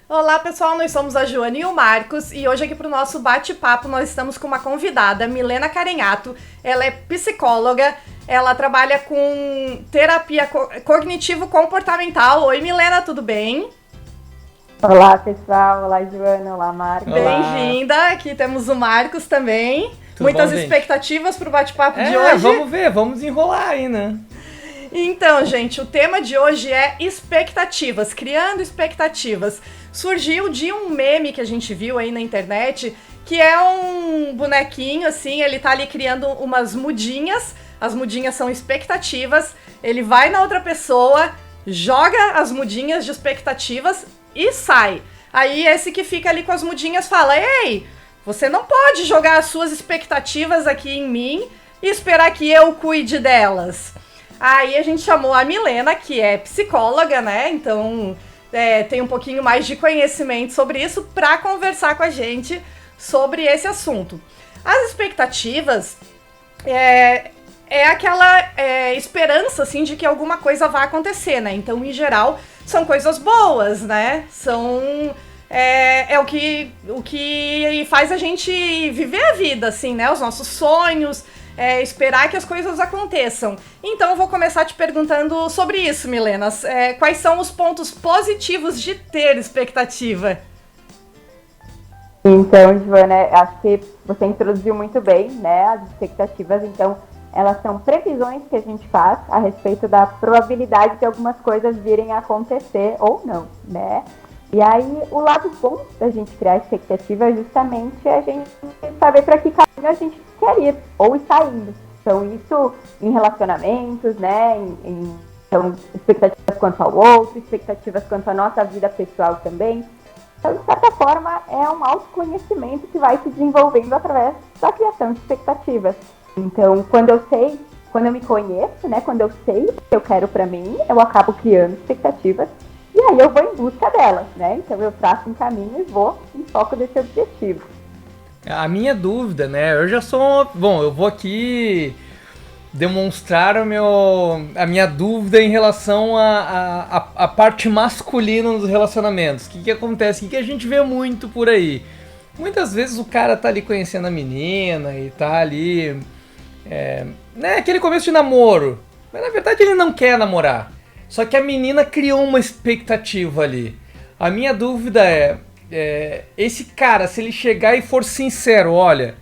Olá pessoal, nós somos a Joana e o Marcos e hoje aqui para o nosso bate-papo nós estamos com uma convidada, Milena Carenhato. Ela é psicóloga, ela trabalha com terapia cognitivo-comportamental. Oi Milena, tudo bem? Olá pessoal, olá Joana, olá Marcos. Bem-vinda, aqui temos o Marcos também. Tudo Muitas bom, expectativas para o bate-papo de hoje. Vamos ver, vamos desenrolar aí, né? Então, gente, o tema de hoje é expectativas, criando expectativas. Surgiu de um meme que a gente viu aí na internet, que é um bonequinho, assim, ele tá ali criando umas mudinhas, as mudinhas são expectativas, ele vai na outra pessoa, joga as mudinhas de expectativas e sai. Aí esse que fica ali com as mudinhas fala, ei, você não pode jogar as suas expectativas aqui em mim e esperar que eu cuide delas. Aí a gente chamou a Milena, que é psicóloga, né? Então tem um pouquinho mais de conhecimento sobre isso para conversar com a gente sobre esse assunto. As expectativas é aquela esperança, assim, de que alguma coisa vai acontecer, né? Então, em geral, são coisas boas, né? O que faz a gente viver a vida, assim, né? Os nossos sonhos, esperar que as coisas aconteçam. Então eu vou começar te perguntando sobre isso, Milena. Quais são os pontos positivos de ter expectativa? Então, Joana, acho que você introduziu muito bem, né, as expectativas. Então, elas são previsões que a gente faz a respeito da probabilidade de algumas coisas virem a acontecer ou não, né? E aí, o lado bom da gente criar expectativa é justamente a gente saber para que caminho a gente quer ir ou está indo. Então, isso em relacionamentos, né? Então, expectativas quanto ao outro, expectativas quanto à nossa vida pessoal também. Então, de certa forma, é um autoconhecimento que vai se desenvolvendo através da criação de expectativas. Então, quando eu me conheço, né? Quando eu sei o que eu quero para mim, eu acabo criando expectativas. E aí eu vou em busca delas, né? Então eu traço um caminho e vou em foco desse objetivo. A minha dúvida, né? Eu já sou... Bom, eu vou aqui demonstrar a minha dúvida em relação à parte masculina dos relacionamentos. O que acontece? O que a gente vê muito por aí? Muitas vezes o cara tá ali conhecendo a menina e tá ali... né? Aquele começo de namoro. Mas na verdade ele não quer namorar. Só que a menina criou uma expectativa ali. A minha dúvida esse cara, se ele chegar e for sincero, olha,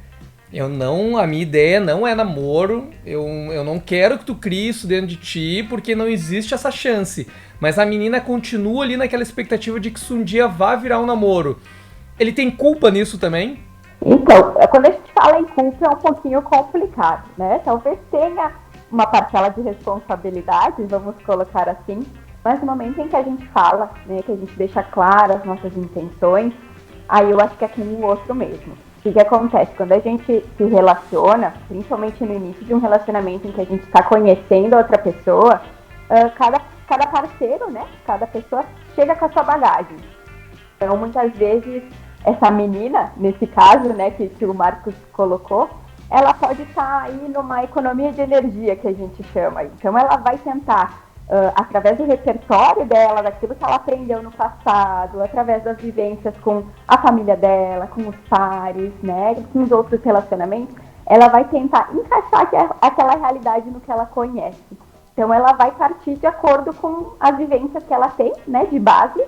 a minha ideia não é namoro, eu não quero que tu crie isso dentro de ti, porque não existe essa chance. Mas a menina continua ali naquela expectativa de que isso um dia vá virar um namoro. Ele tem culpa nisso também? Então, quando a gente fala em culpa é um pouquinho complicado, né? Talvez tenha uma parcela de responsabilidade, vamos colocar assim, mas no momento em que a gente fala, né, que a gente deixa claras as nossas intenções, aí eu acho que é com o outro mesmo. O que acontece? Quando a gente se relaciona, principalmente no início de um relacionamento em que a gente está conhecendo outra pessoa, cada parceiro, né, cada pessoa chega com a sua bagagem. Então, muitas vezes, essa menina, nesse caso, né, que o Marcos colocou, ela pode estar aí numa economia de energia, que a gente chama. Então, ela vai tentar, através do repertório dela, daquilo que ela aprendeu no passado, através das vivências com a família dela, com os pares, né, com os outros relacionamentos, ela vai tentar encaixar aquela realidade no que ela conhece. Então, ela vai partir de acordo com as vivências que ela tem, né, de base,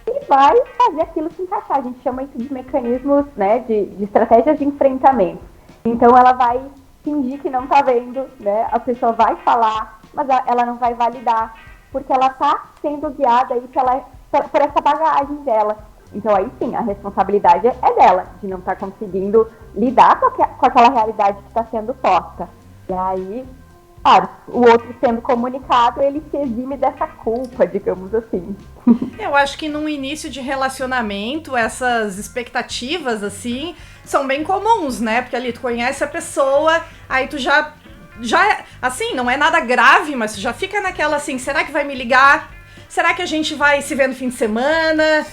e vai fazer aquilo se encaixar. A gente chama isso de mecanismos, né, de estratégias de enfrentamento. Então ela vai fingir que não tá vendo, né? A pessoa vai falar, mas ela não vai validar, porque ela tá sendo guiada aí por essa bagagem dela. Então aí sim, a responsabilidade é dela, de não estar conseguindo lidar com aquela realidade que está sendo posta. E aí, claro, o outro sendo comunicado, ele se exime dessa culpa, digamos assim. Eu acho que num início de relacionamento, essas expectativas, assim, são bem comuns, né? Porque ali tu conhece a pessoa, aí tu já assim, não é nada grave, mas tu já fica naquela assim, será que vai me ligar? Será que a gente vai se ver no fim de semana?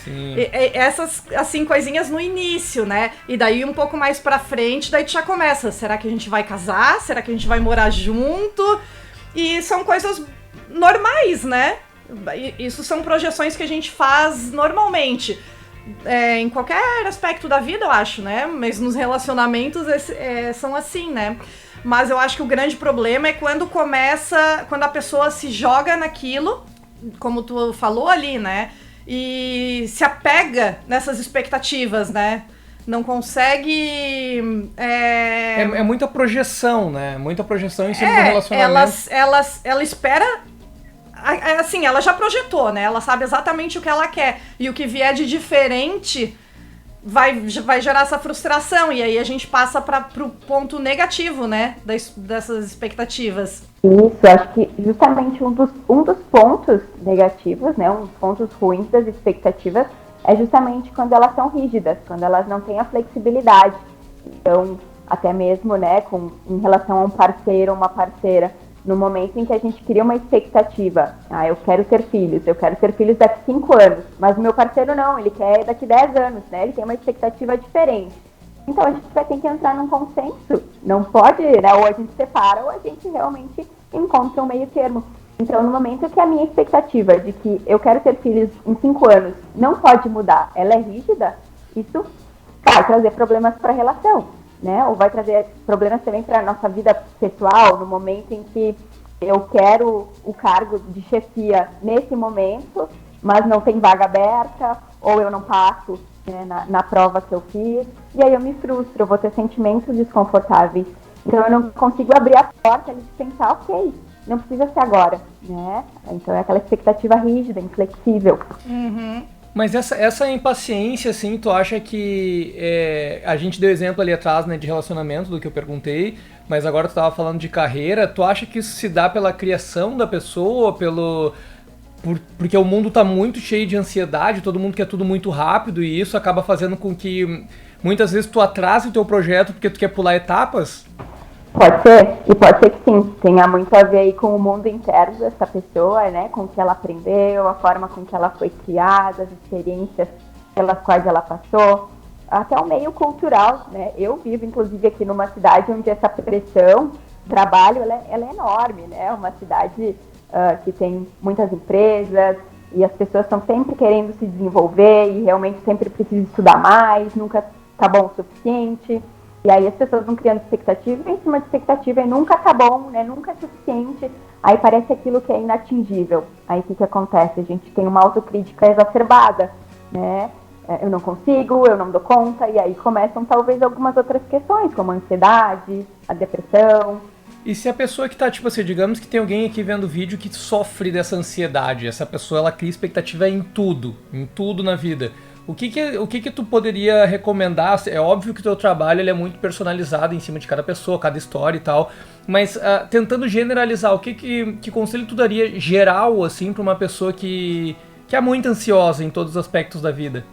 Essas, assim, coisinhas no início, né? E daí um pouco mais pra frente, daí tu já começa, será que a gente vai casar? Será que a gente vai morar junto? E são coisas normais, né? Isso são projeções que a gente faz normalmente. em qualquer aspecto da vida, eu acho, né? Mas nos relacionamentos são assim, né? Mas eu acho que o grande problema é quando a pessoa se joga naquilo, como tu falou ali, né? E se apega nessas expectativas, né? Não consegue... É muita projeção, né? Muita projeção em cima do relacionamento. Ela espera... Assim, ela já projetou, né? Ela sabe exatamente o que ela quer. E o que vier de diferente vai gerar essa frustração. E aí a gente passa pro ponto negativo, né? Dessas expectativas. Isso, acho que justamente um dos pontos negativos, né? Um dos pontos ruins das expectativas é justamente quando elas são rígidas, quando elas não têm a flexibilidade. Então, até mesmo, né, em relação a um parceiro ou uma parceira, no momento em que a gente cria uma expectativa, eu quero ter filhos daqui 5 anos, mas o meu parceiro não, ele quer daqui 10 anos, né, ele tem uma expectativa diferente. Então, a gente vai ter que entrar num consenso, não pode, né, ou a gente separa ou a gente realmente encontra um meio termo. Então, no momento que a minha expectativa de que eu quero ter filhos em 5 anos não pode mudar, ela é rígida, isso vai trazer problemas para a relação, né? Ou vai trazer problemas também para a nossa vida pessoal, no momento em que eu quero o cargo de chefia nesse momento, mas não tem vaga aberta, ou eu não passo, né, na prova que eu fiz, e aí eu me frustro, eu vou ter sentimentos desconfortáveis. Então, eu não consigo abrir a porta ali de pensar, ok, não precisa ser agora, né? Então é aquela expectativa rígida, inflexível. Uhum. Mas essa impaciência, assim, tu acha que... a gente deu exemplo ali atrás, né, de relacionamento, do que eu perguntei, mas agora tu tava falando de carreira, tu acha que isso se dá pela criação da pessoa, porque o mundo tá muito cheio de ansiedade, todo mundo quer tudo muito rápido, e isso acaba fazendo com que muitas vezes tu atrase o teu projeto porque tu quer pular etapas? Pode ser, e pode ser que sim, tenha muito a ver aí com o mundo interno dessa pessoa, né, com o que ela aprendeu, a forma com que ela foi criada, as experiências pelas quais ela passou, até o meio cultural, né, eu vivo inclusive aqui numa cidade onde essa pressão, trabalho, ela é enorme, né, uma cidade que tem muitas empresas e as pessoas estão sempre querendo se desenvolver e realmente sempre precisam estudar mais, nunca tá bom o suficiente. E aí as pessoas vão criando expectativa em cima de expectativa e nunca tá bom, né? Nunca é suficiente. Aí parece aquilo que é inatingível. Aí o que acontece? A gente tem uma autocrítica exacerbada, né? Eu não consigo, eu não dou conta. E aí começam talvez algumas outras questões, como a ansiedade, a depressão. E se a pessoa que tá, tipo assim, digamos que tem alguém aqui vendo o vídeo que sofre dessa ansiedade, essa pessoa ela cria expectativa em tudo na vida. O que tu poderia recomendar? É óbvio que o teu trabalho ele é muito personalizado em cima de cada pessoa, cada história e tal, mas tentando generalizar, que conselho tu daria geral, assim, para uma pessoa que é muito ansiosa em todos os aspectos da vida?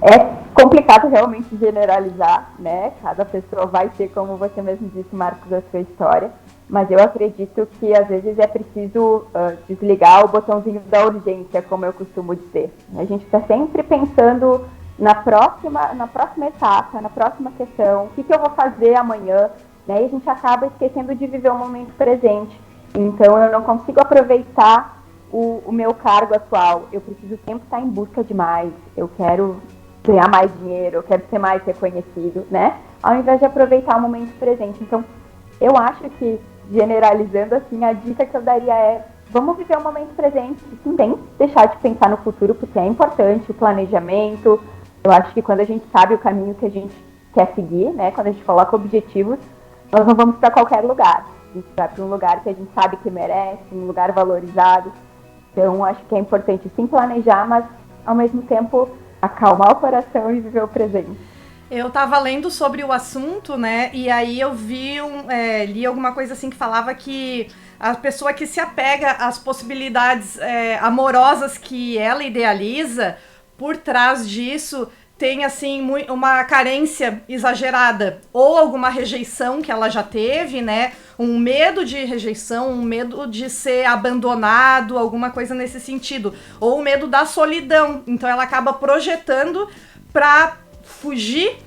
É complicado realmente generalizar, né? Cada pessoa vai ter, como você mesmo disse, Marcos, a sua história. Mas eu acredito que às vezes é preciso desligar o botãozinho da urgência, como eu costumo dizer. A gente está sempre pensando na próxima etapa, na próxima questão, o que eu vou fazer amanhã, né? E a gente acaba esquecendo de viver o momento presente. Então eu não consigo aproveitar o meu cargo atual. Eu preciso sempre estar em busca de mais. Eu quero ganhar mais dinheiro, eu quero ser mais reconhecido, né? Ao invés de aproveitar o momento presente. Então, eu acho que, generalizando assim, a dica que eu daria é: vamos viver o momento presente e também deixar de pensar no futuro, porque é importante o planejamento. Eu acho que quando a gente sabe o caminho que a gente quer seguir, né? Quando a gente coloca objetivos, nós não vamos para qualquer lugar. A gente vai para um lugar que a gente sabe que merece, um lugar valorizado. Então, acho que é importante sim planejar, mas ao mesmo tempo acalmar o coração e viver o presente. Eu tava lendo sobre o assunto, né, e aí eu li alguma coisa assim que falava que a pessoa que se apega às possibilidades amorosas que ela idealiza, por trás disso tem, assim, uma carência exagerada, ou alguma rejeição que ela já teve, né, um medo de rejeição, um medo de ser abandonado, alguma coisa nesse sentido, ou o medo da solidão. Então ela acaba projetando pra fugir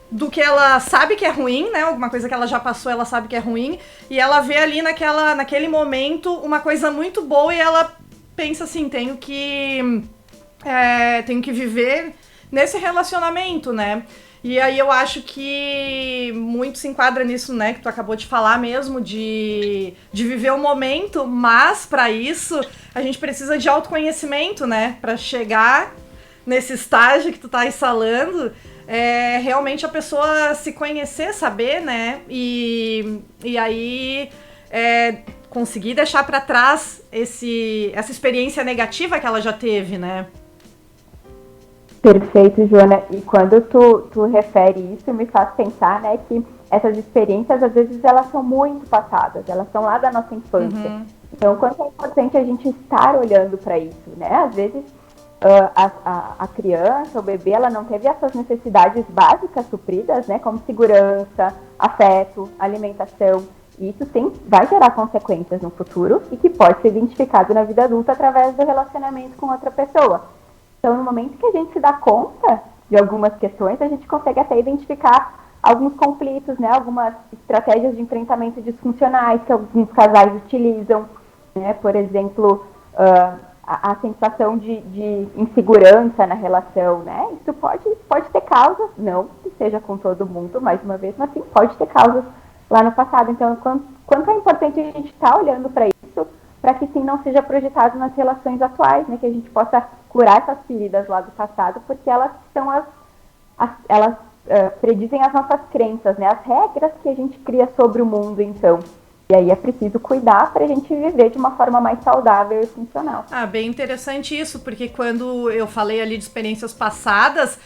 do que ela sabe que é ruim, né, alguma coisa que ela já passou, ela sabe que é ruim, e ela vê ali naquele momento uma coisa muito boa e ela pensa assim, tenho que viver nesse relacionamento, né? E aí eu acho que muito se enquadra nisso, né, que tu acabou de falar mesmo, de viver o momento, mas para isso a gente precisa de autoconhecimento, né, para chegar nesse estágio que tu tá instalando, realmente a pessoa se conhecer, saber, né, e aí conseguir deixar para trás essa experiência negativa que ela já teve, né. Perfeito, Joana. E quando tu refere isso, me faz pensar, né, que essas experiências, às vezes, elas são muito passadas, elas são lá da nossa infância. Uhum. Então, quanto é importante a gente estar olhando para isso, né? Às vezes, a criança, o bebê, ela não teve essas necessidades básicas supridas, né, como segurança, afeto, alimentação. E isso sim vai gerar consequências no futuro e que pode ser identificado na vida adulta através do relacionamento com outra pessoa. Então, no momento que a gente se dá conta de algumas questões, a gente consegue até identificar alguns conflitos, né? Algumas estratégias de enfrentamento disfuncionais que alguns casais utilizam, né? Por exemplo, a sensação de insegurança na relação, né? Isso pode ter causas, não que seja com todo mundo, mais uma vez, mas sim, pode ter causas lá no passado. Então, quanto é importante a gente estar olhando para isso, para que sim não seja projetado nas relações atuais, né? Que a gente possa curar essas feridas lá do passado, porque elas são elas predizem as nossas crenças, né? As regras que a gente cria sobre o mundo, então. E aí é preciso cuidar para a gente viver de uma forma mais saudável e funcional. Bem interessante isso, porque quando eu falei ali de experiências passadas,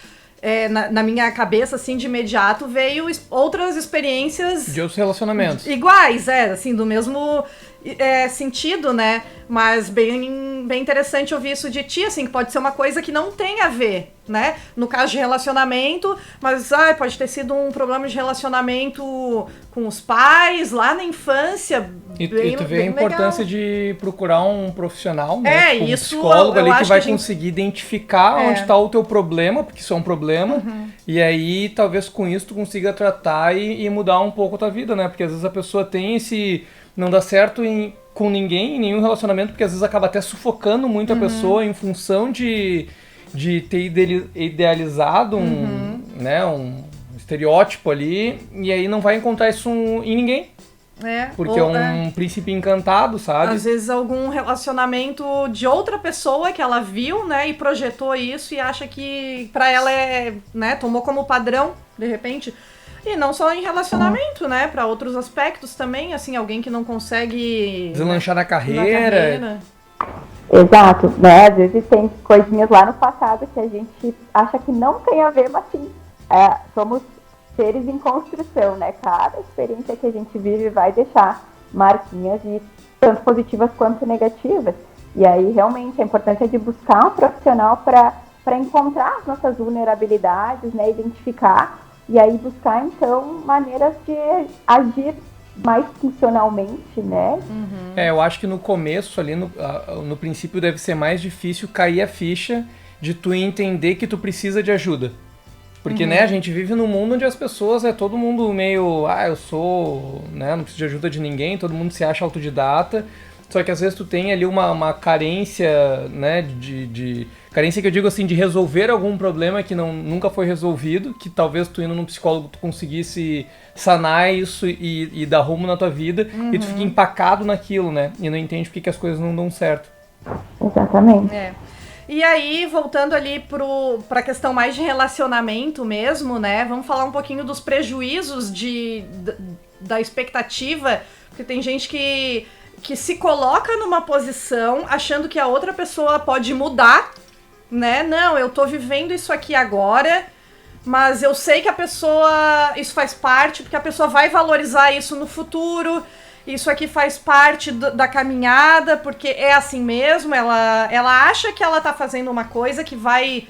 na minha cabeça, assim, de imediato, veio outras experiências... De outros relacionamentos. Iguais, assim, do mesmo sentido, né? Mas bem interessante ouvir isso de ti, assim, que pode ser uma coisa que não tem a ver, né? No caso de relacionamento, mas pode ter sido um problema de relacionamento com os pais, lá na infância. E tu vê a importância de procurar um profissional, né? Tipo, um isso, psicólogo ali que vai conseguir identificar onde está o teu problema, porque isso é um problema, e aí talvez com isso tu consiga tratar e mudar um pouco a tua vida, né? Porque às vezes a pessoa tem não dá certo com ninguém, em nenhum relacionamento, porque às vezes acaba até sufocando muito a pessoa em função de ter idealizado um estereótipo ali, e aí não vai encontrar isso em ninguém. Porque é um príncipe encantado, sabe? Às vezes algum relacionamento de outra pessoa que ela viu, né, e projetou isso e acha que pra ela né, tomou como padrão, de repente. E não só em relacionamento, né, pra outros aspectos também, assim, alguém que não consegue... deslanchar na carreira. Exato, né, às vezes tem coisinhas lá no passado que a gente acha que não tem a ver, mas sim, somos seres em construção, né? Cada experiência que a gente vive vai deixar marquinhas, tanto positivas quanto negativas. E aí, realmente, a importância de buscar um profissional para encontrar as nossas vulnerabilidades, né? Identificar, e aí buscar, então, maneiras de agir mais funcionalmente, né? Eu acho que no começo, ali, no princípio, deve ser mais difícil cair a ficha de tu entender que tu precisa de ajuda. Porque, né, a gente vive num mundo onde as pessoas todo mundo meio, eu sou, né, não preciso de ajuda de ninguém, todo mundo se acha autodidata, só que às vezes tu tem ali uma carência, né, carência que eu digo assim, de resolver algum problema que nunca foi resolvido, que talvez tu indo num psicólogo tu conseguisse sanar isso e dar rumo na tua vida, e tu fica empacado naquilo, né, e não entende porque que as coisas não dão certo. Exatamente. E aí, voltando ali pra questão mais de relacionamento mesmo, né? Vamos falar um pouquinho dos prejuízos da expectativa, porque tem gente que se coloca numa posição achando que a outra pessoa pode mudar, né? Não, eu tô vivendo isso aqui agora, mas eu sei que isso faz parte, porque a pessoa vai valorizar isso no futuro. Isso aqui faz parte da caminhada, porque é assim mesmo, ela acha que ela tá fazendo uma coisa que vai...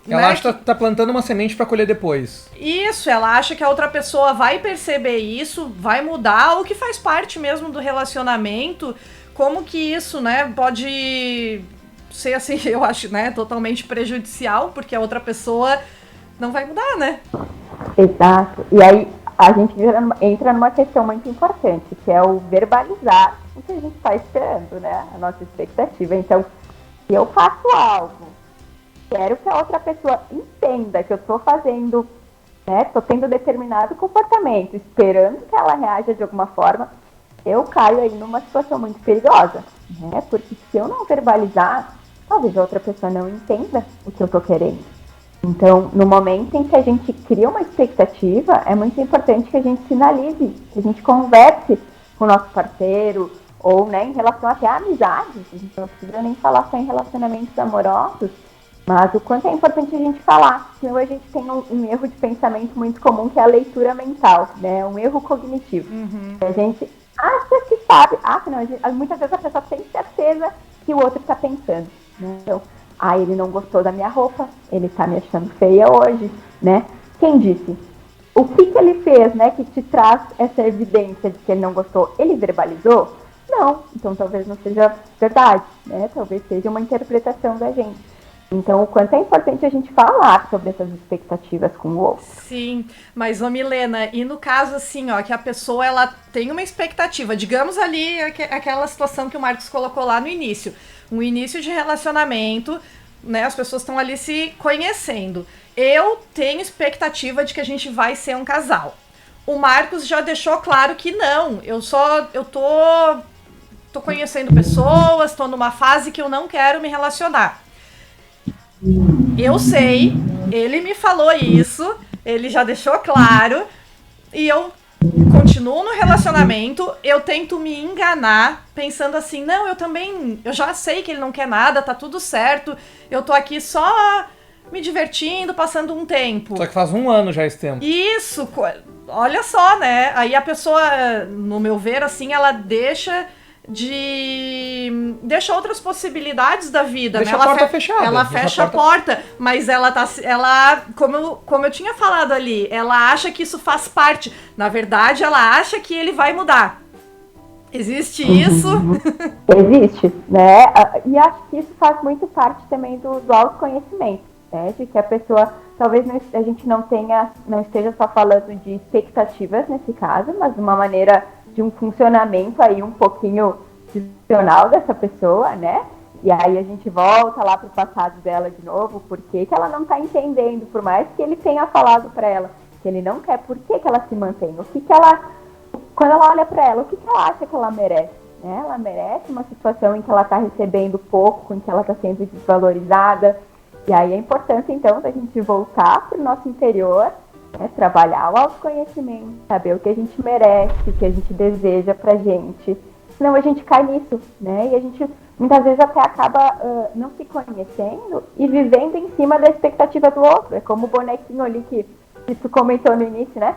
ela acha que tá plantando uma semente pra colher depois. Isso, ela acha que a outra pessoa vai perceber isso, vai mudar, ou que faz parte mesmo do relacionamento. Como que isso, né, pode ser assim, eu acho, né, totalmente prejudicial, porque a outra pessoa não vai mudar, né? Exato. E aí a gente entra numa questão muito importante, que é o verbalizar o que a gente está esperando, né? A nossa expectativa. Então, se eu faço algo quero que a outra pessoa entenda que eu tô fazendo, né, tô tendo determinado comportamento, esperando que ela reaja de alguma forma, eu caio aí numa situação muito perigosa, né? Porque se eu não verbalizar, talvez a outra pessoa não entenda o que eu tô querendo. Então, no momento em que a gente cria uma expectativa, é muito importante que a gente sinalize, que a gente converse com o nosso parceiro, ou, né, em relação até à amizade. A gente não precisa nem falar só em relacionamentos amorosos, mas o quanto é importante a gente falar. Senão a gente tem um erro de pensamento muito comum, que é a leitura mental, né? Um erro cognitivo. A gente acha que sabe, não, muitas vezes a pessoa tem certeza que o outro está pensando, né? Então, ele não gostou da minha roupa, ele tá me achando feia hoje, né? Quem disse? O que ele fez, né, que te traz essa evidência de que ele não gostou? Ele verbalizou? Não. Então talvez não seja verdade, né? Talvez seja uma interpretação da gente. Então, o quanto é importante a gente falar sobre essas expectativas com o outro. Sim, mas, Milena, e no caso, assim, ó, que a pessoa, ela tem uma expectativa, digamos ali, aquela situação que o Marcos colocou lá no início, um início de relacionamento, né, as pessoas estão ali se conhecendo. Eu tenho expectativa de que a gente vai ser um casal. O Marcos já deixou claro que não, eu tô conhecendo pessoas, tô numa fase que eu não quero me relacionar. Eu sei, ele me falou isso, ele já deixou claro, e eu continuo no relacionamento, eu tento me enganar, pensando assim, não, eu já sei que ele não quer nada, tá tudo certo, eu tô aqui só me divertindo, passando um tempo. Só que faz 1 ano já esse tempo. Isso, olha só, né, aí a pessoa, no meu ver, assim, ela deixa outras possibilidades da vida, deixa né? a porta fechada. Ela fecha a porta, mas ela como eu tinha falado ali, ela acha que isso faz parte. Na verdade, ela acha que ele vai mudar. Existe isso? Existe, né? E acho que isso faz muito parte também do autoconhecimento, né? De que a pessoa, talvez a gente não esteja só falando de expectativas nesse caso, mas de uma maneira de um funcionamento aí um pouquinho disfuncional dessa pessoa, né? E aí a gente volta lá pro passado dela de novo, por que ela não tá entendendo, por mais que ele tenha falado pra ela que ele não quer, por que ela se mantém? Quando ela olha pra ela, o que ela acha que ela merece? Né? Ela merece uma situação em que ela tá recebendo pouco, em que ela tá sendo desvalorizada. E aí é importante, então, da gente voltar pro nosso interior, né? Trabalhar o autoconhecimento, saber o que a gente merece, o que a gente deseja pra gente. Senão a gente cai nisso, né? E a gente muitas vezes até acaba não se conhecendo e vivendo em cima da expectativa do outro. É como o bonequinho ali que tu comentou no início, né?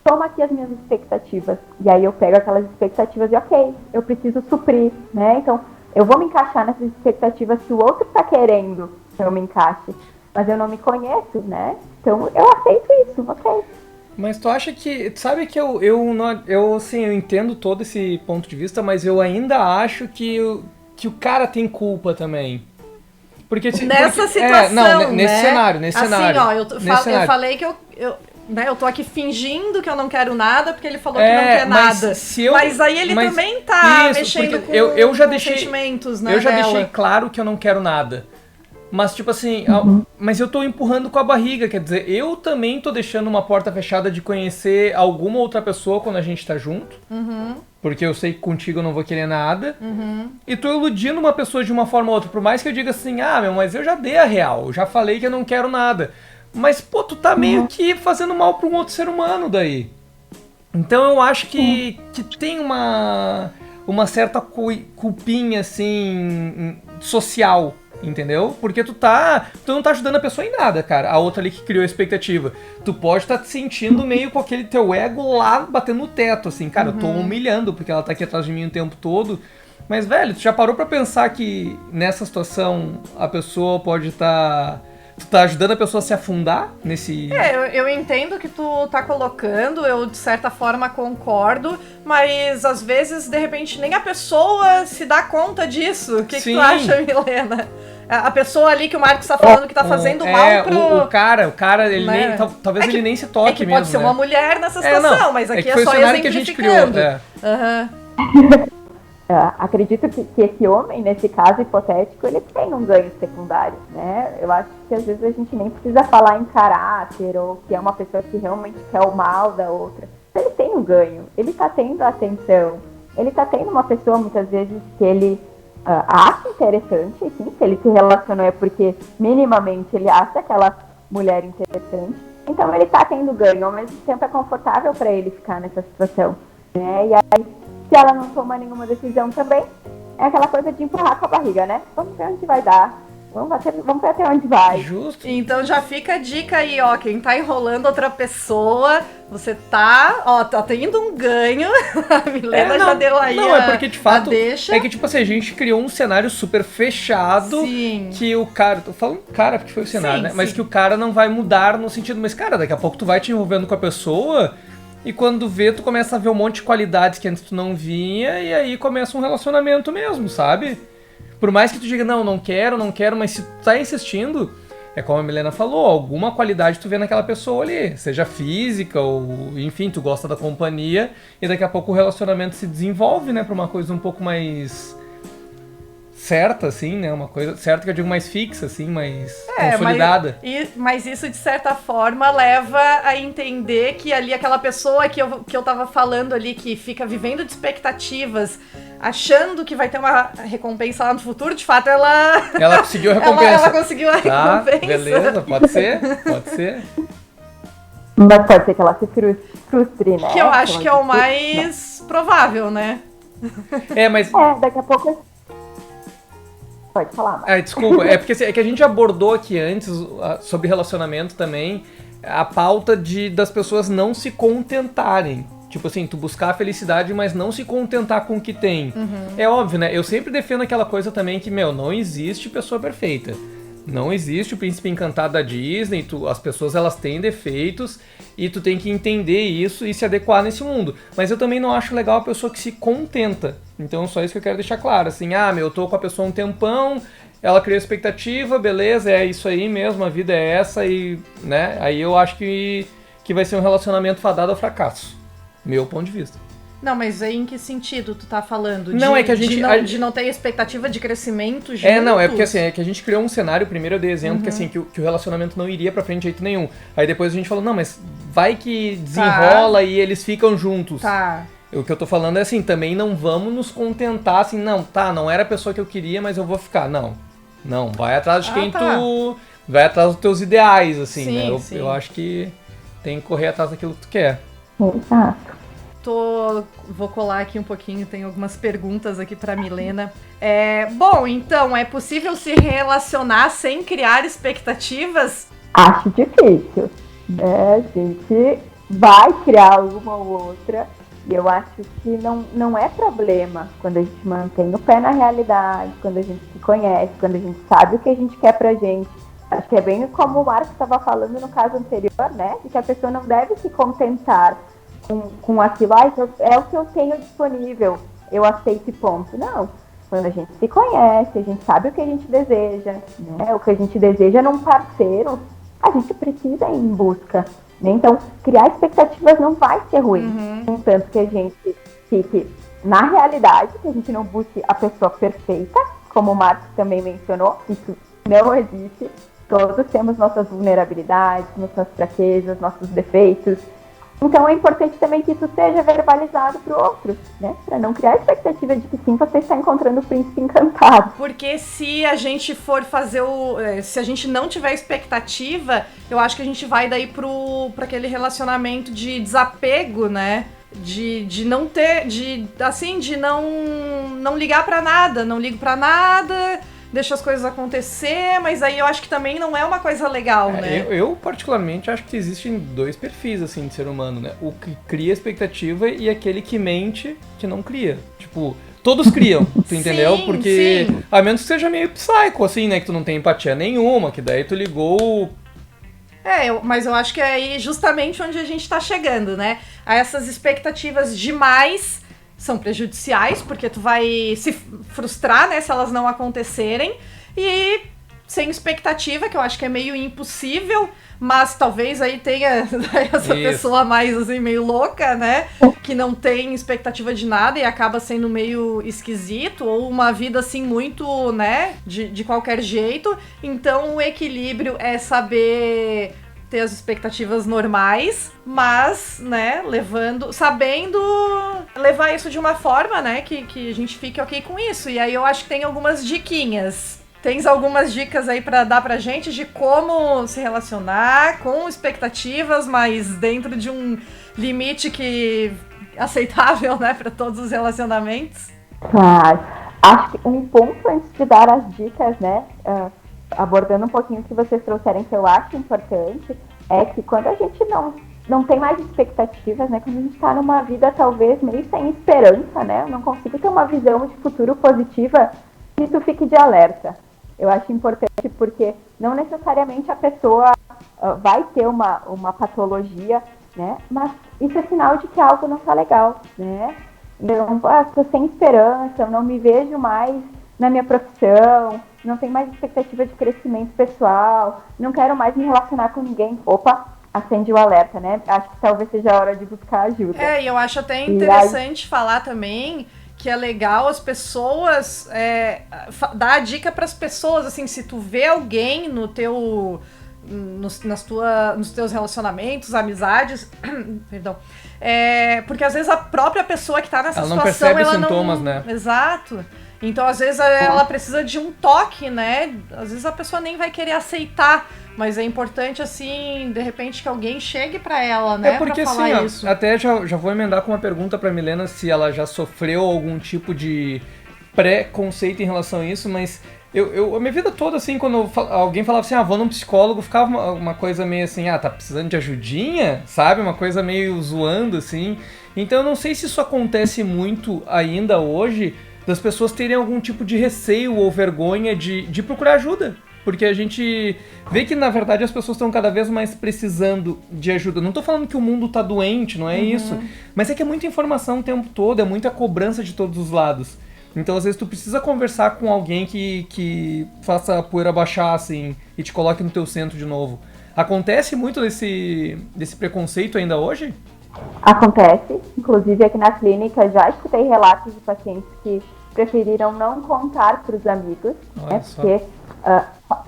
Toma aqui as minhas expectativas. E aí eu pego aquelas expectativas e ok, eu preciso suprir, né? Então eu vou me encaixar nessas expectativas que o outro tá querendo que eu me encaixe. Mas eu não me conheço, né? Então eu aceito isso, ok. Mas tu acha que... Tu sabe que eu assim, eu entendo todo esse ponto de vista, mas eu ainda acho que o cara tem culpa também. Porque nessa situação, não, nesse né? cenário. Assim, ó, eu falei que eu tô aqui fingindo que eu não quero nada, porque ele falou que não quer nada. Mas aí ele também tá mexendo com eu já deixei, sentimentos, né? Eu já deixei claro que eu não quero nada. Mas, tipo assim, mas eu tô empurrando com a barriga, quer dizer, eu também tô deixando uma porta fechada de conhecer alguma outra pessoa quando a gente tá junto. Porque eu sei que contigo eu não vou querer nada. E tô iludindo uma pessoa de uma forma ou outra. Por mais que eu diga assim, mas eu já dei a real, eu já falei que eu não quero nada. Mas, pô, tu tá meio que fazendo mal pra um outro ser humano daí. Então eu acho que tem uma certa culpinha, assim, social. Entendeu? Porque tu não tá ajudando a pessoa em nada, cara. A outra ali que criou a expectativa. Tu pode estar te sentindo meio com aquele teu ego lá batendo no teto, assim. Cara, eu tô humilhando porque ela tá aqui atrás de mim o tempo todo. Mas, velho, tu já parou pra pensar que nessa situação a pessoa pode estar... Tu tá ajudando a pessoa a se afundar nesse... Eu entendo o que tu tá colocando, eu de certa forma concordo, mas às vezes, de repente, nem a pessoa se dá conta disso. O que tu acha, Milena? A pessoa ali que o Marcos tá falando que tá fazendo mal pro... O cara, ele nem, talvez ele nem se toque mesmo, pode ser uma mulher nessa situação, mas aqui é só exemplificando. que a gente criou, Acredito que esse homem, nesse caso hipotético, ele tem um ganho secundário, né? Eu acho que às vezes a gente nem precisa falar em caráter ou que é uma pessoa que realmente quer o mal da outra. Ele tem um ganho, ele tá tendo atenção, ele tá tendo uma pessoa muitas vezes que ele acha interessante, sim, se ele se relacionou é porque minimamente ele acha aquela mulher interessante. Então ele tá tendo ganho, ao mesmo tempo é confortável para ele ficar nessa situação, né? E aí, se ela não toma nenhuma decisão também, é aquela coisa de empurrar com a barriga, né? Vamos ver onde vai dar. Vamos ver até onde vai. Justo. Então já fica a dica aí, ó. Quem tá enrolando outra pessoa, você tá tendo um ganho. A Milena já deu aí Não, é porque de fato, deixa. é que tipo assim, a gente criou um cenário super fechado. Sim. Que o cara, tô falando cara porque foi o cenário, Sim, né? Mas sim. que o cara não vai mudar no sentido, mas cara, daqui a pouco tu vai te envolvendo com a pessoa e quando vê, tu começa a ver um monte de qualidades que antes tu não vinha e aí começa um relacionamento mesmo, sabe? Por mais que tu diga, não quero, mas se tu tá insistindo, é como a Milena falou, alguma qualidade tu vê naquela pessoa ali, seja física ou, enfim, tu gosta da companhia e daqui a pouco o relacionamento se desenvolve, né, pra uma coisa um pouco mais certa, assim, né, uma coisa certa que eu digo mais fixa, assim, mais consolidada. Mas isso, de certa forma, leva a entender que ali aquela pessoa que eu tava falando ali, que fica vivendo de expectativas, achando que vai ter uma recompensa lá no futuro, de fato ela conseguiu a recompensa. ela conseguiu a recompensa. Beleza, pode ser. Mas pode ser que ela se frustre, né? Que eu acho que é o mais provável, né? Mas... daqui a pouco... Pode falar, mas... Desculpa, é porque é que a gente abordou aqui antes sobre relacionamento também a pauta das pessoas não se contentarem. Tipo assim, tu buscar a felicidade, mas não se contentar com o que tem. Uhum. É óbvio, né? Eu sempre defendo aquela coisa também que, não existe pessoa perfeita. Não existe o príncipe encantado da Disney, as pessoas elas têm defeitos e tu tem que entender isso e se adequar nesse mundo. Mas eu também não acho legal a pessoa que se contenta. Então só isso que eu quero deixar claro, assim, eu tô com a pessoa um tempão, ela criou expectativa, beleza, é isso aí mesmo, a vida é essa e, né, aí eu acho que vai ser um relacionamento fadado ao fracasso, meu ponto de vista. Não, mas aí em que sentido tu tá falando? Não, é que a gente... De não ter expectativa de crescimento juntos? É porque assim, é que a gente criou um cenário, primeiro eu dei exemplo que assim, que o relacionamento não iria pra frente de jeito nenhum. Aí depois a gente falou, mas vai que desenrola e eles ficam juntos. Tá. O que eu tô falando é assim, também não vamos nos contentar assim, não era a pessoa que eu queria, mas eu vou ficar. Não, vai atrás de quem tu... Vai atrás dos teus ideais, assim, sim, né? Sim. Eu acho que tem que correr atrás daquilo que tu quer. Exato. Vou colar aqui um pouquinho, tem algumas perguntas aqui pra Milena. Bom, então, é possível se relacionar sem criar expectativas? Acho difícil, né? A gente vai criar uma ou outra e eu acho que não é problema quando a gente mantém o pé na realidade, quando a gente se conhece, quando a gente sabe o que a gente quer pra gente. Acho que é bem como o Marcos estava falando no caso anterior, né? De que a pessoa não deve se contentar com aquilo, é o que eu tenho disponível, eu aceito e ponto. Não, quando a gente se conhece, a gente sabe o que a gente deseja, né? O que a gente deseja num parceiro, a gente precisa ir em busca, né? Então, criar expectativas não vai ser ruim, contanto que a gente fique na realidade, que a gente não busque a pessoa perfeita, como o Marcos também mencionou, isso não existe, todos temos nossas vulnerabilidades, nossas fraquezas, nossos defeitos. Então é importante também que isso seja verbalizado para o outro, né? Para não criar a expectativa de que sim, você está encontrando o príncipe encantado. Porque se a gente for fazer se a gente não tiver expectativa, eu acho que a gente vai daí pra aquele relacionamento de desapego, né? De não ter, de não ligar pra nada, não ligo pra nada, deixa as coisas acontecer, mas aí eu acho que também não é uma coisa legal, né? Eu particularmente acho que existem dois perfis, assim, de ser humano, né? O que cria expectativa e aquele que mente, que não cria. Tipo, todos criam, tu entendeu? Sim, porque, sim. a menos que seja meio psycho, assim, né? Que tu não tem empatia nenhuma, que daí tu ligou... Mas eu acho que é aí justamente onde a gente tá chegando, né? A essas expectativas demais... são prejudiciais, porque tu vai se frustrar, né, se elas não acontecerem, e sem expectativa, que eu acho que é meio impossível, mas talvez aí tenha essa pessoa mais, assim, meio louca, né? Que não tem expectativa de nada e acaba sendo meio esquisito, ou uma vida, assim, muito, né? De qualquer jeito. Então, o equilíbrio é saber ter as expectativas normais, mas, né, sabendo levar isso de uma forma, né, que a gente fique ok com isso. E aí eu acho que tem algumas diquinhas. Tens algumas dicas aí pra dar pra gente de como se relacionar com expectativas, mas dentro de um limite aceitável, né, pra todos os relacionamentos? Claro. Acho que um ponto antes de dar as dicas, né, abordando um pouquinho o que vocês trouxerem, que eu acho importante, é que quando a gente não tem mais expectativas, né, quando a gente está numa vida talvez meio sem esperança, né, eu não consigo ter uma visão de futuro positiva, que tu fique de alerta. Eu acho importante porque não necessariamente a pessoa vai ter uma patologia, né, mas isso é sinal de que algo não está legal, né. Então, estou sem esperança, eu não me vejo mais na minha profissão, não tenho mais expectativa de crescimento pessoal, não quero mais me relacionar com ninguém. Opa, acende o alerta, né? Acho que talvez seja a hora de buscar ajuda. E eu acho até interessante falar também que é legal as pessoas, dar a dica para as pessoas, assim, se tu vê alguém nos teus relacionamentos, amizades, perdão, porque às vezes a própria pessoa que tá nessa situação, percebe os sintomas, né? Exato. Então, às vezes, ela precisa de um toque, né? Às vezes a pessoa nem vai querer aceitar, mas é importante, assim, de repente, que alguém chegue pra ela, né? Porque, pra falar assim, isso. Até já vou emendar com uma pergunta pra Milena se ela já sofreu algum tipo de preconceito em relação a isso, mas a minha vida toda, assim, quando alguém falava assim, vou num psicólogo, ficava uma coisa meio assim, tá precisando de ajudinha, sabe? Uma coisa meio zoando, assim. Então, eu não sei se isso acontece muito ainda hoje, das pessoas terem algum tipo de receio ou vergonha de procurar ajuda. Porque a gente vê que, na verdade, as pessoas estão cada vez mais precisando de ajuda. Não tô falando que o mundo tá doente, não é isso. Mas é que é muita informação o tempo todo, é muita cobrança de todos os lados. Então, às vezes, tu precisa conversar com alguém que faça a poeira baixar, assim, e te coloque no teu centro de novo. Acontece muito desse preconceito ainda hoje? Acontece. Inclusive, aqui na clínica, já escutei relatos de pacientes que preferiram não contar para os amigos, né? Porque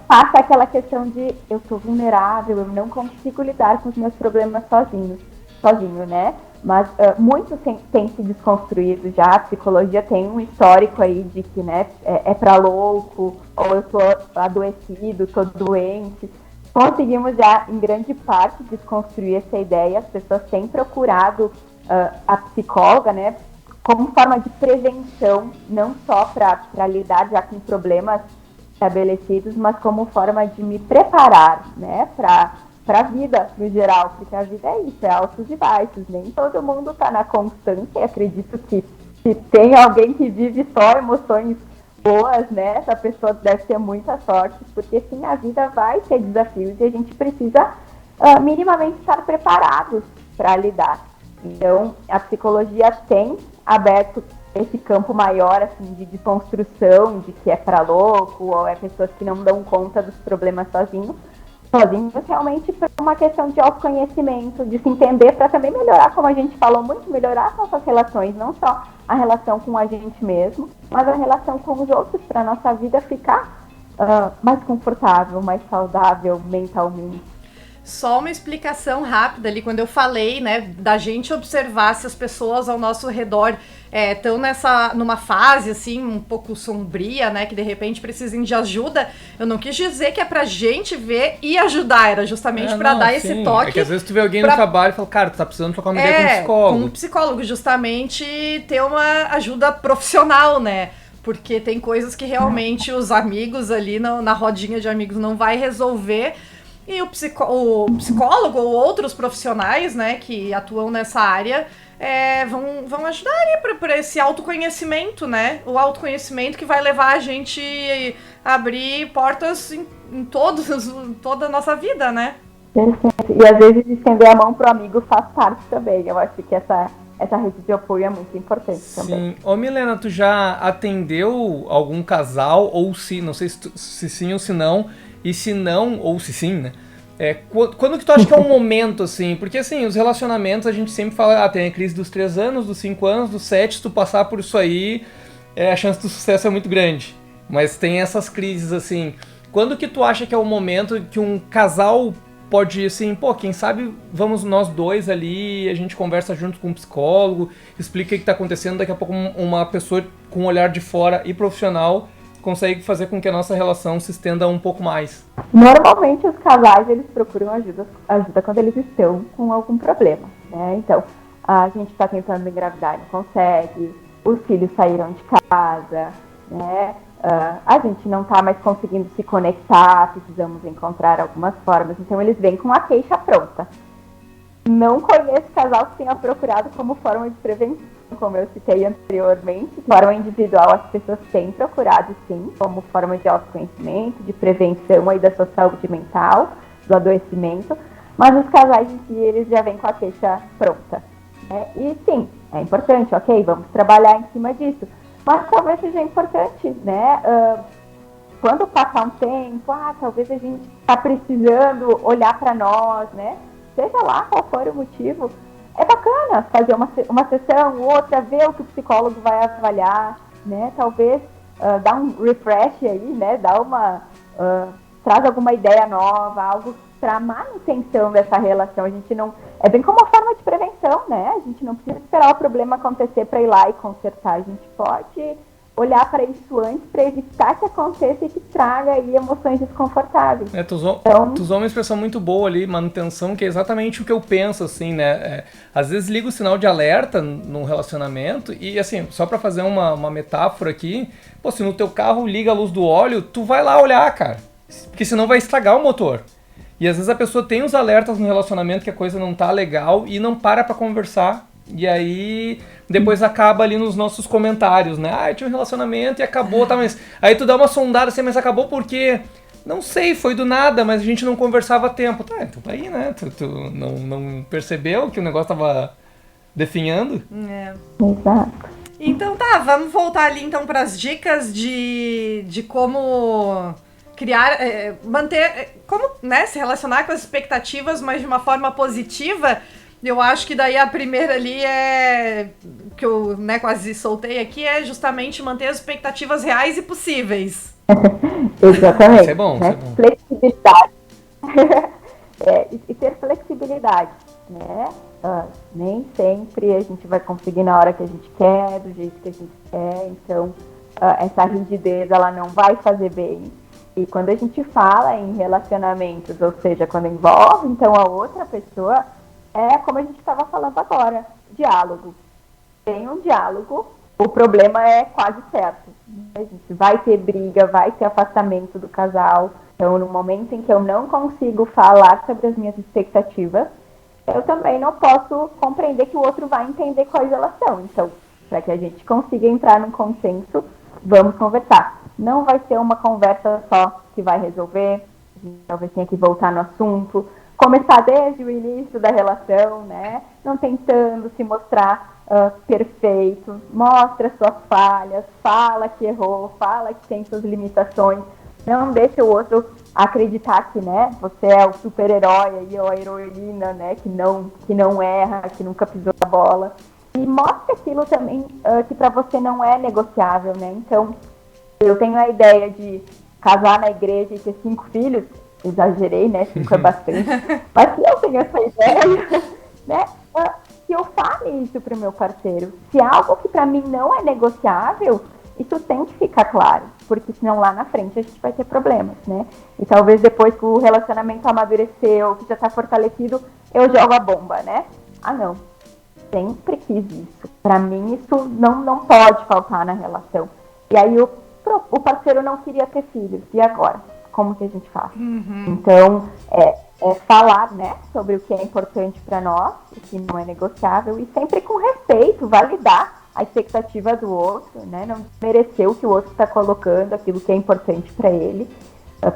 passa aquela questão de eu sou vulnerável, eu não consigo lidar com os meus problemas sozinho, né? Mas muito tem se desconstruído já, a psicologia tem um histórico aí de que, né, é pra louco, ou eu tô adoecido, tô doente. Conseguimos já, em grande parte, desconstruir essa ideia, as pessoas têm procurado a psicóloga, né, como forma de prevenção, não só para lidar já com problemas estabelecidos, mas como forma de me preparar, né, para a vida no geral, porque a vida é isso, é altos e baixos, nem todo mundo está na constância, e acredito que se tem alguém que vive só emoções boas, né, essa pessoa deve ter muita sorte, porque sim, a vida vai ter desafios e a gente precisa minimamente estar preparados para lidar. Então, a psicologia tem aberto esse campo maior, assim, de desconstrução, de que é para louco, ou é pessoas que não dão conta dos problemas sozinhos, realmente por uma questão de autoconhecimento, de se entender para também melhorar, como a gente falou muito, melhorar as nossas relações, não só a relação com a gente mesmo, mas a relação com os outros, para a nossa vida ficar mais confortável, mais saudável mentalmente. Só uma explicação rápida ali, quando eu falei, né, da gente observar se as pessoas ao nosso redor estão numa fase, assim, um pouco sombria, né, que de repente precisem de ajuda, eu não quis dizer que é pra gente ver e ajudar, era justamente pra dar esse toque. É que às vezes tu vê alguém no trabalho e fala, cara, tu tá precisando trocar uma ideia com um psicólogo. Com um psicólogo, justamente ter uma ajuda profissional, né, porque tem coisas que realmente os amigos ali na rodinha de amigos não vai resolver. E o psicólogo ou outros profissionais, né, que atuam nessa área vão ajudar ali para esse autoconhecimento, né? O autoconhecimento que vai levar a gente a abrir portas em toda a nossa vida, né? Perfeito. E às vezes estender a mão pro amigo faz parte também. Eu acho que essa essa rede de apoio é muito importante também. Sim. Ô Milena, tu já atendeu algum casal, ou se, não sei se sim ou se não, e se não, ou se sim, né? Quando que tu acha que é um momento, assim? Porque, assim, os relacionamentos, a gente sempre fala, tem a crise dos 3 anos, dos 5 anos, dos 7, se tu passar por isso aí, a chance do sucesso é muito grande. Mas tem essas crises, assim. Quando que tu acha que é o momento que um casal pode, assim, quem sabe vamos nós dois ali, a gente conversa junto com um psicólogo, explica o que tá acontecendo, daqui a pouco uma pessoa com um olhar de fora e profissional consegue fazer com que a nossa relação se estenda um pouco mais. Normalmente os casais, eles procuram ajuda quando eles estão com algum problema, né? Então, a gente está tentando engravidar e não consegue, os filhos saíram de casa, né? A gente não está mais conseguindo se conectar, precisamos encontrar algumas formas. Então, eles vêm com a queixa pronta. Não conheço casal que tenha procurado como forma de prevenção, como eu citei anteriormente. De forma individual, as pessoas têm procurado, sim, como forma de autoconhecimento, de prevenção aí da sua saúde mental, do adoecimento. Mas os casais em si, eles já vêm com a queixa pronta, né? E sim, é importante, ok, vamos trabalhar em cima disso. Mas talvez seja importante, né? Quando passar um tempo, talvez a gente está precisando olhar para nós, né? Seja lá qual for o motivo, é bacana fazer uma sessão, outra, ver o que o psicólogo vai avaliar, né? Talvez dar um refresh aí, né? Traz alguma ideia nova, algo para manutenção dessa relação. A gente não... É bem como uma forma de prevenção, né? A gente não precisa esperar o problema acontecer para ir lá e consertar. A gente pode olhar para isso antes para evitar que aconteça e que traga aí emoções desconfortáveis. Tu usou uma expressão muito boa ali, manutenção, que é exatamente o que eu penso, assim, né? Às vezes liga o sinal de alerta num relacionamento e, assim, só para fazer uma metáfora aqui, se no teu carro liga a luz do óleo, tu vai lá olhar, cara, porque senão vai estragar o motor. E às vezes a pessoa tem os alertas no relacionamento que a coisa não tá legal e não para conversar. E aí, depois acaba ali nos nossos comentários, né? Tinha um relacionamento e acabou, tá? Mas aí tu dá uma sondada assim, mas acabou porque... Não sei, foi do nada, mas a gente não conversava a tempo. Tá, então tá aí, né? Tu não percebeu que o negócio tava definhando? Exato. Então vamos voltar ali então pras dicas de como... criar, manter, como, né, se relacionar com as expectativas, mas de uma forma positiva. Eu acho que daí a primeira ali que eu, né, quase soltei aqui, é justamente manter as expectativas reais e possíveis. Exatamente. Isso é bom, né? isso é bom. Flexibilidade. E ter flexibilidade, né? Nem sempre a gente vai conseguir na hora que a gente quer, do jeito que a gente quer. Então, essa rigidez, ela não vai fazer bem. E quando a gente fala em relacionamentos, ou seja, quando envolve então a outra pessoa, é como a gente estava falando agora, diálogo. Tem um diálogo, o problema é quase certo. A gente vai ter briga, vai ter afastamento do casal. Então, no momento em que eu não consigo falar sobre as minhas expectativas, eu também não posso compreender que o outro vai entender quais elas são. Então, para que a gente consiga entrar num consenso, vamos conversar. Não vai ser uma conversa só que vai resolver, a gente talvez tenha que voltar no assunto, começar desde o início da relação, né? Não tentando se mostrar perfeito, mostra suas falhas, fala que errou, fala que tem suas limitações, não deixa o outro acreditar que, né, você é o super-herói aí, ou a heroína, né, que não erra, que nunca pisou na bola. E mostra aquilo também que para você não é negociável, né? Então, eu tenho a ideia de casar na igreja e ter 5 filhos, exagerei, né? 5 é bastante. Mas se eu tenho essa ideia, né? Que eu fale isso pro meu parceiro. Se é algo que para mim não é negociável, isso tem que ficar claro. Porque senão lá na frente a gente vai ter problemas, né? E talvez depois que o relacionamento amadureceu, que já tá fortalecido, eu jogo a bomba, né? Não. Sempre quis isso. Para mim isso não pode faltar na relação. E aí o parceiro não queria ter filhos. E agora? Como que a gente faz? Uhum. Então, falar, né, sobre o que é importante para nós, o que não é negociável, e sempre com respeito, validar a expectativa do outro, né, não desmerecer o que o outro está colocando, aquilo que é importante para ele,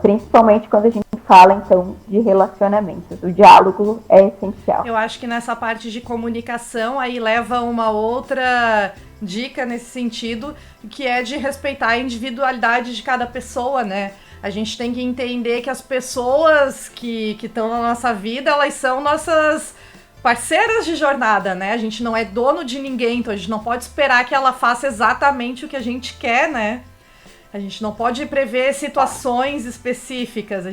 Principalmente quando a gente fala, então, de relacionamentos. O diálogo é essencial. Eu acho que nessa parte de comunicação aí leva uma outra dica nesse sentido, que é de respeitar a individualidade de cada pessoa, né? A gente tem que entender que as pessoas que estão na nossa vida, elas são nossas parceiras de jornada, né? A gente não é dono de ninguém, então a gente não pode esperar que ela faça exatamente o que a gente quer, né? A gente não pode prever situações específicas.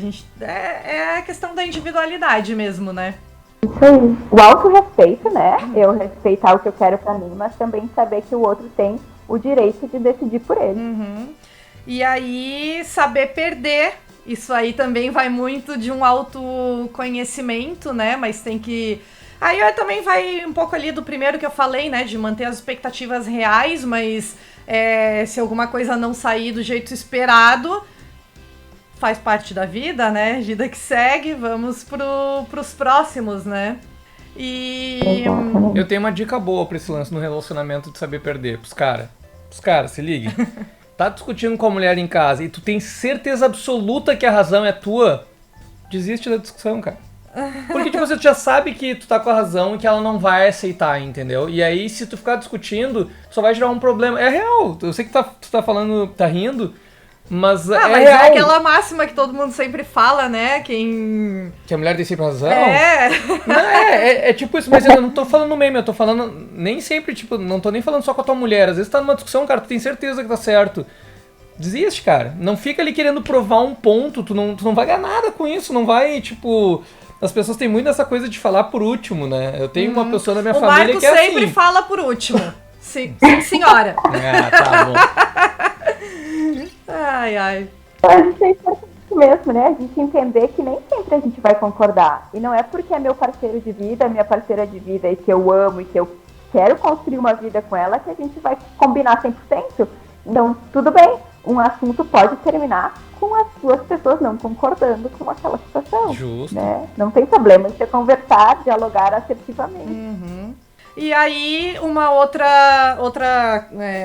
É a questão da individualidade mesmo, né? Isso aí. O autorrespeito, né? Eu respeitar o que eu quero pra mim, mas também saber que o outro tem o direito de decidir por ele. Uhum. E aí, saber perder. Isso aí também vai muito de um autoconhecimento, né? Mas tem que... Aí também vai um pouco ali do primeiro que eu falei, né? De manter as expectativas reais, mas se alguma coisa não sair do jeito esperado, faz parte da vida, né? Vida que segue, vamos pros próximos, né? E... Eu tenho uma dica boa pra esse lance no relacionamento de saber perder. Pros caras, se liguem. Tá discutindo com a mulher em casa e tu tem certeza absoluta que a razão é tua, desiste da discussão, cara. Porque, tipo, você já sabe que tu tá com a razão e que ela não vai aceitar, entendeu? E aí, se tu ficar discutindo, só vai gerar um problema. É real. Eu sei que tu tá falando, tá rindo, mas é mas real. É aquela máxima que todo mundo sempre fala, né? Que a mulher tem sempre razão? Não, é tipo isso, mas eu não tô falando meme, eu tô falando nem sempre, tipo, não tô nem falando só com a tua mulher. Às vezes tá numa discussão, cara, tu tem certeza que tá certo. Desiste, cara. Não fica ali querendo provar um ponto, tu não vai ganhar nada com isso, não vai, tipo... As pessoas têm muito essa coisa de falar por último, né? Eu tenho uma pessoa na minha família que é assim. O Marco sempre fala por último. Sim, senhora. Tá bom. Ai. A gente é importante mesmo, né? A gente entender que nem sempre a gente vai concordar. E não é porque é meu parceiro de vida, minha parceira de vida, e que eu amo, e que eu quero construir uma vida com ela, que a gente vai combinar 100%. Então, tudo bem. Um assunto pode terminar com as duas pessoas não concordando com aquela situação. Justo. Né? Não tem problema, você conversar, dialogar assertivamente. Uhum. E aí,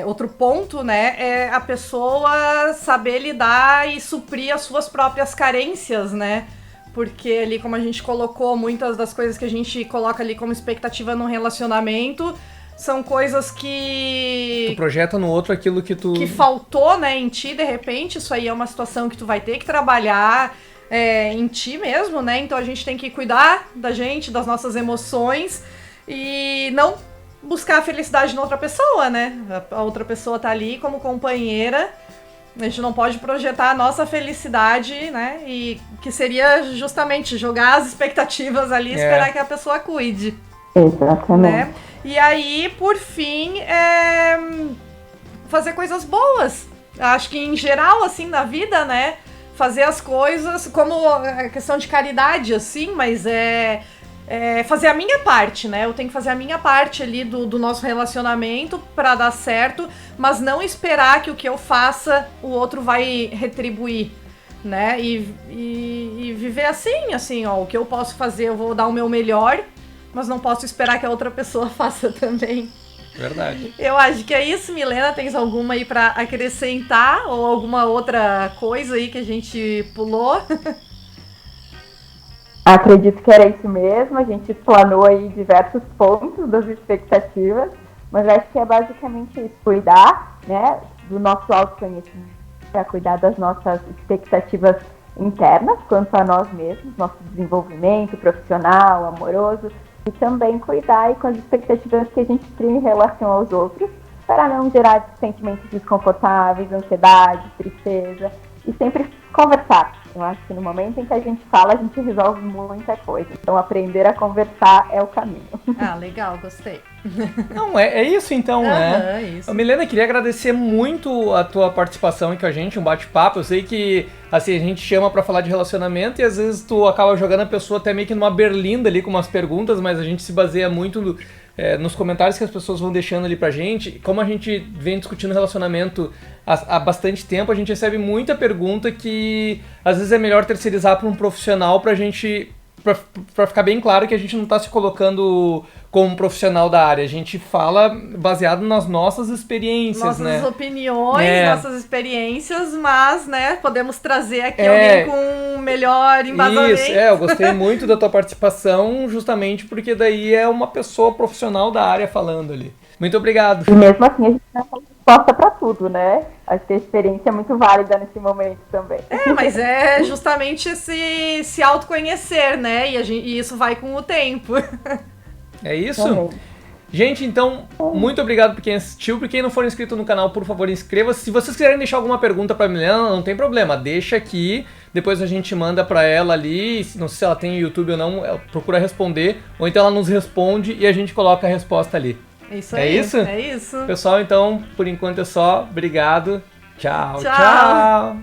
outro ponto, né, é a pessoa saber lidar e suprir as suas próprias carências, né? Porque ali, como a gente colocou, muitas das coisas que a gente coloca ali como expectativa no relacionamento são coisas que... Tu projeta no outro aquilo que tu... Que faltou, né, em ti, de repente. Isso aí é uma situação que tu vai ter que trabalhar em ti mesmo, né? Então a gente tem que cuidar da gente, das nossas emoções e não buscar a felicidade na outra pessoa, né? A outra pessoa tá ali como companheira. A gente não pode projetar a nossa felicidade, né? E que seria justamente jogar as expectativas ali e esperar que a pessoa cuide. Exatamente. Né? E aí, por fim, fazer coisas boas. Acho que em geral, assim, na vida, né? Fazer as coisas como a questão de caridade, assim, mas fazer a minha parte, né? Eu tenho que fazer a minha parte ali do nosso relacionamento pra dar certo, mas não esperar que o que eu faça o outro vai retribuir, né? E viver assim, ó, o que eu posso fazer, eu vou dar o meu melhor, mas não posso esperar que a outra pessoa faça também. Verdade. Eu acho que é isso, Milena. Tens alguma aí pra acrescentar? Ou alguma outra coisa aí que a gente pulou? Acredito que era isso mesmo. A gente explanou aí diversos pontos das expectativas, mas acho que é basicamente isso. Cuidar, né, do nosso autoconhecimento, para cuidar das nossas expectativas internas quanto a nós mesmos, nosso desenvolvimento profissional, amoroso, e também cuidar aí com as expectativas que a gente cria em relação aos outros, para não gerar sentimentos desconfortáveis, ansiedade, tristeza, e sempre conversar. Eu acho que no momento em que a gente fala, a gente resolve muita coisa. Então, aprender a conversar é o caminho. Ah, legal, gostei. Não, é isso então, né? Isso. Milena, queria agradecer muito a tua participação aqui com a gente, um bate-papo. Eu sei que, assim, a gente chama pra falar de relacionamento e às vezes tu acaba jogando a pessoa até meio que numa berlinda ali com umas perguntas, mas a gente se baseia muito nos comentários que as pessoas vão deixando ali pra gente. Como a gente vem discutindo relacionamento há bastante tempo, a gente recebe muita pergunta que às vezes é melhor terceirizar pra um profissional pra gente... Pra ficar bem claro que a gente não tá se colocando como profissional da área. A gente fala baseado nas nossas experiências, nossas né? opiniões, nossas experiências, mas, né, podemos trazer aqui alguém com um melhor embasamento. Isso, eu gostei muito da tua participação, justamente porque daí é uma pessoa profissional da área falando ali. Muito obrigado. E mesmo assim a gente não tem resposta para tudo, né? Acho que a experiência é muito válida nesse momento também. Mas é justamente se autoconhecer, né? E isso vai com o tempo. É isso? Gente, então, muito obrigado por quem assistiu. Por quem não for inscrito no canal, por favor, inscreva-se. Se vocês quiserem deixar alguma pergunta pra Milena, não tem problema. Deixa aqui, depois a gente manda pra ela ali. Não sei se ela tem YouTube ou não, ela procura responder. Ou então ela nos responde e a gente coloca a resposta ali. Isso é aí, isso? É isso. Pessoal, então, por enquanto é só. Obrigado. Tchau, Tchau. tchau.